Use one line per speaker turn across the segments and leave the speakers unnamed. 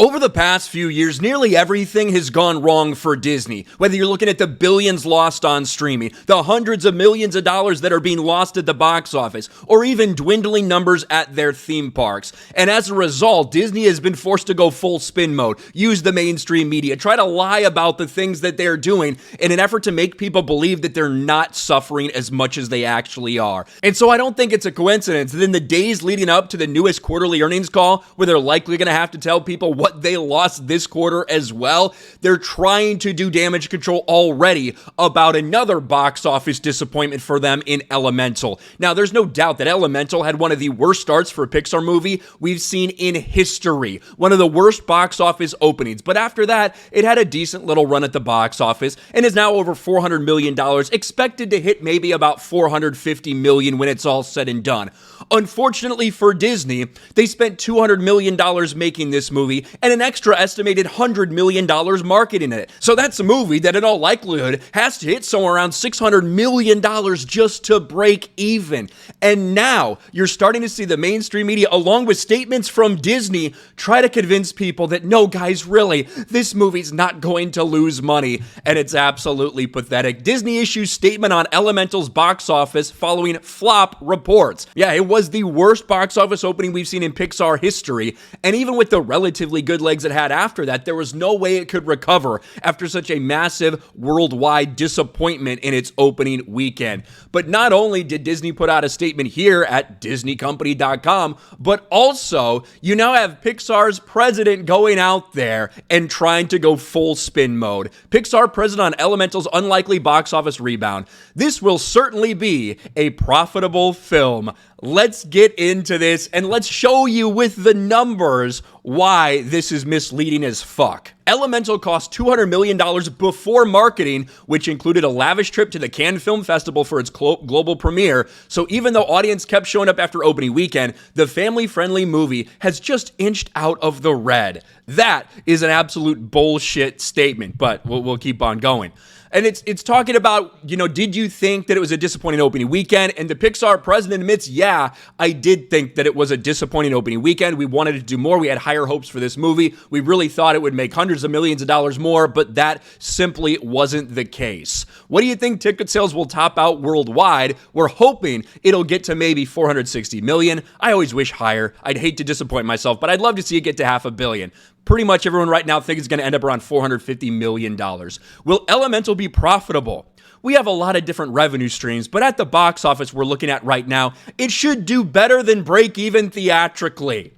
Over the past few years, nearly everything has gone wrong for Disney. Whether you're looking at the billions lost on streaming, the hundreds of millions of dollars that are being lost at the box office, or even dwindling numbers at their theme parks. And as a result, Disney has been forced to go full spin mode, use the mainstream media, try to lie about the things that they're doing in an effort to make people believe that they're not suffering as much as they actually are. And so I don't think it's a coincidence that in the days leading up to the newest quarterly earnings call, where they're likely going to have to tell people what they lost this quarter as well, they're trying to do damage control already about another box office disappointment for them in Elemental. Now, there's no doubt that Elemental had one of the worst starts for a Pixar movie we've seen in history. One of the worst box office openings. But after that, it had a decent little run at the box office and is now over $400 million, expected to hit maybe about $450 million when it's all said and done. Unfortunately for Disney, they spent $200 million making this movie and an extra estimated $100 million marketing it. So that's a movie that in all likelihood has to hit somewhere around $600 million just to break even. And now you're starting to see the mainstream media, along with statements from Disney, try to convince people that no, guys, really, this movie's not going to lose money. And it's absolutely pathetic. Disney issues statement on Elemental's box office following flop reports. Yeah, it was the worst box office opening we've seen in Pixar history. And even with the relatively good legs it had after that, there was no way it could recover after such a massive worldwide disappointment in its opening weekend. But not only did Disney put out a statement here at DisneyCompany.com, but also you now have Pixar's president going out there and trying to go full spin mode. Pixar president on Elemental's unlikely box office rebound. This will certainly be a profitable film. Let's get into this and let's show you with the numbers why this is misleading as fuck. Elemental cost $200 million before marketing, which included a lavish trip to the Cannes Film Festival for its global premiere. So even though audience kept showing up after opening weekend, the family-friendly movie has just inched out of the red. That is an absolute bullshit statement, but we'll keep on going. And it's talking about, did you think that it was a disappointing opening weekend? And the Pixar president admits, yeah, I did think that it was a disappointing opening weekend. We wanted to do more. We had higher hopes for this movie. We really thought it would make hundreds of millions of dollars more, but that simply wasn't the case. What do you think ticket sales will top out worldwide? We're hoping it'll get to maybe 460 million. I always wish higher. I'd hate to disappoint myself, but I'd love to see it get to $500 million. Pretty much everyone right now thinks it's going to end up around $450 million. Will Elemental be profitable? We have a lot of different revenue streams, but at the box office we're looking at right now, it should do better than break even theatrically.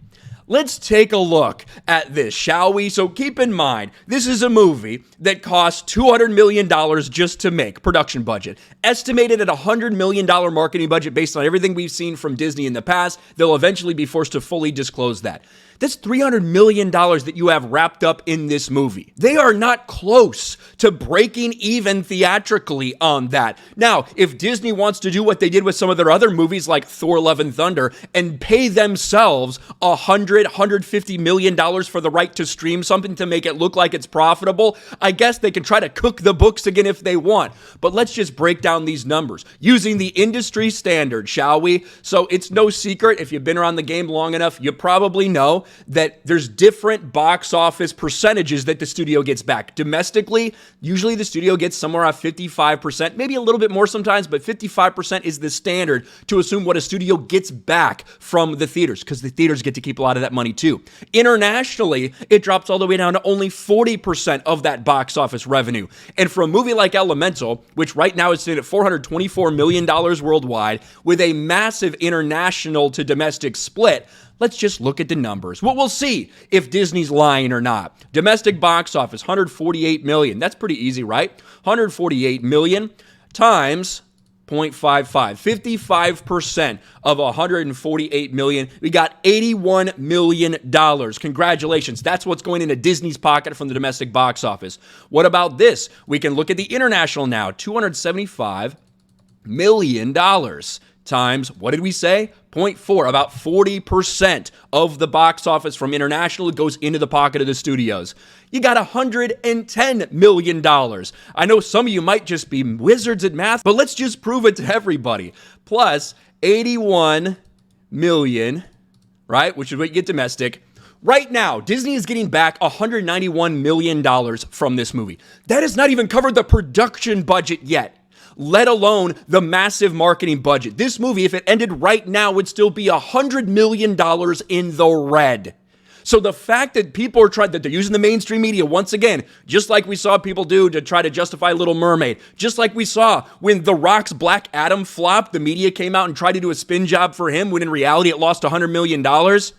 Let's take a look at this, shall we? So keep in mind, this is a movie that cost $200 million just to make, production budget. Estimated at $100 million marketing budget based on everything we've seen from Disney in the past. They'll eventually be forced to fully disclose that. That's $300 million that you have wrapped up in this movie. They are not close to breaking even theatrically on that. Now, if Disney wants to do what they did with some of their other movies like Thor: Love and Thunder and pay themselves $150 million for the right to stream something to make it look like it's profitable, I guess they can try to cook the books again if they want. But let's just break down these numbers using the industry standard, shall we? So it's no secret, if you've been around the game long enough, you probably know that there's different box office percentages that the studio gets back. Domestically, usually the studio gets somewhere around 55%, maybe a little bit more sometimes, but 55% is the standard to assume what a studio gets back from the theaters, because the theaters get to keep a lot of that money too. Internationally, it drops all the way down to only 40% of that box office revenue. And for a movie like Elemental, which right now is sitting at $424 million worldwide, with a massive international to domestic split, let's just look at the numbers. Well, we'll see if Disney's lying or not. Domestic box office, $148 million. That's pretty easy, right? $148 million times 0.55. 55% of $148 million. We got $81 million. Congratulations. That's what's going into Disney's pocket from the domestic box office. What about this? We can look at the international now. $275 million times, what did we say? 0.4, about 40% of the box office from international goes into the pocket of the studios. You got $110 million. I know some of you might just be wizards at math, but let's just prove it to everybody. Plus 81 million, right, which is what you get domestic, Right now, Disney is getting back $191 million from this movie. That has not even covered the production budget yet, let alone the massive marketing budget. This movie, if it ended right now, would still be $100 million in the red. So the fact that people are that they're using the mainstream media once again, just like we saw people do to try to justify Little Mermaid, just like we saw when The Rock's Black Adam flopped, the media came out and tried to do a spin job for him when in reality it lost $100 million.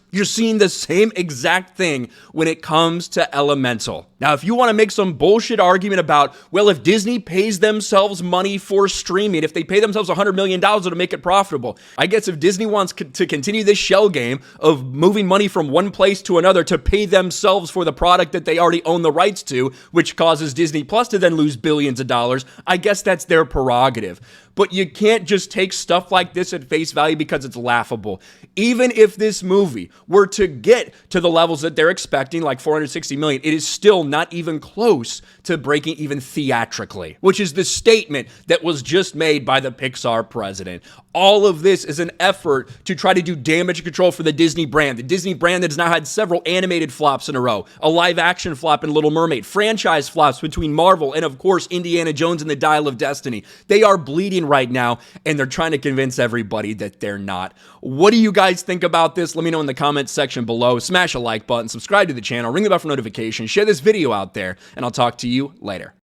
You're seeing the same exact thing when it comes to Elemental. Now, if you want to make some bullshit argument about, well, if Disney pays themselves money for streaming, if they pay themselves $100 million, it'll make it profitable. I guess if Disney wants to continue this shell game of moving money from one place to another to pay themselves for the product that they already own the rights to, which causes Disney Plus to then lose billions of dollars, I guess that's their prerogative. But you can't just take stuff like this at face value because it's laughable. Even if this movie were to get to the levels that they're expecting, like $460 million, it is still not even close to breaking even theatrically, which is the statement that was just made by the Pixar president. All of this is an effort to try to do damage control for the Disney brand that has now had several animated flops in a row, a live action flop in Little Mermaid, franchise flops between Marvel and, of course, Indiana Jones and the Dial of Destiny. They are bleeding right now, and they're trying to convince everybody that they're not. What do you guys think about this? Let me know in the comments section below. Smash a like button, subscribe to the channel, ring the bell for notifications, share this video out there, and I'll talk to you later.